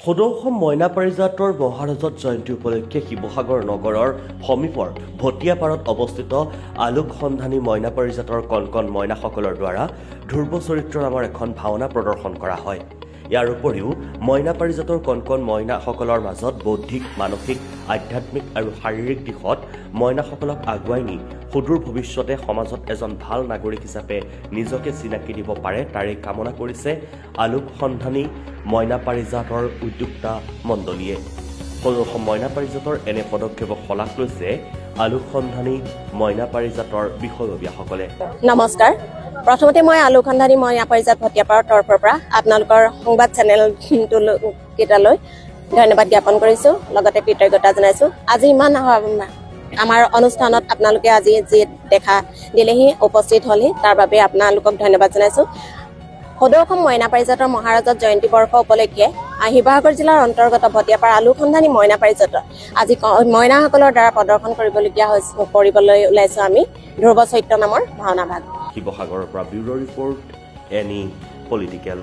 সদৌ মইনা পাৰিজাতৰ মহাৰাজত জয়ন্তী উপলক্ষে শিৱসাগৰ নগৰৰ সমীপৰ ভটিয়াপাৰত অৱস্থিত আলোক সন্ধানী মইনা পাৰিজাতৰ কণ মইনাসকলৰ দ্বাৰা ধ্ৰুৱ চৰিত্ৰ নামৰ এখন ভাওনা প্ৰদৰ্শন কৰা হয়। ইয়াৰ উপৰিও মইনা পাৰিজাতৰ কণ মইনাসকলৰ মাজত বৌদ্ধিক, মানসিক, আধ্যাত্মিক আৰু শাৰীৰিক দিশত মইনাসকলক আগুৱাই নি সুদূৰ ভৱিষ্যতে সমাজত এজন ভাল নাগৰিক হিচাপে নিজকে চিনাকি দিব পাৰে তাৰে কামনা কৰিছে আলোক সন্ধানী মইনা পাৰিজাতৰ উদ্যোক্তা মণ্ডলীয়ে। সদৌ মইনা পাৰিজাতৰ এনে পদক্ষেপক শলাগ লৈছে আলোক সন্ধানী মইনা পাৰিজাতৰ বিষয়ববীয়াসকলে। নমস্কাৰ। প্ৰথমতে মই আলোক সন্ধানী মইনা পাৰিজাত ভটিয়াপাৰৰ তৰফৰ পৰা আপোনালোকৰ সংবাদ চেনেলকেইটালৈ ধন্যবাদ জ্ঞাপন কৰিছোঁ, লগতে কৃতজ্ঞতা জনাইছোঁ। আজি ইমান আমাৰ অনুষ্ঠানত আপোনালোকে আজি যি দেখা দিলেহি, উপস্থিত হ'লহি, তাৰ বাবে আপোনালোকক ধন্যবাদ জনাইছোঁ। সদৌ অসম মইনা পাৰিজাতৰ মহাৰাজত জয়ন্তী বৰ্ষ উপলক্ষে শিৱসাগৰ জিলাৰ অন্তৰ্গত ভটিয়াপাৰ আলোক সন্ধানী মইনা পাৰিজাতৰ আজি মইনাসকলৰ দ্বাৰা প্ৰদৰ্শন কৰিবলৈ ওলাইছোঁ আমি ধ্ৰুৱ চৰিত্ৰ নামৰ ভাওনা ভাগ। শিৱসাগৰৰ পৰা ব্যুৰ' ৰিপৰ্ট, এনি পলিটিকেল।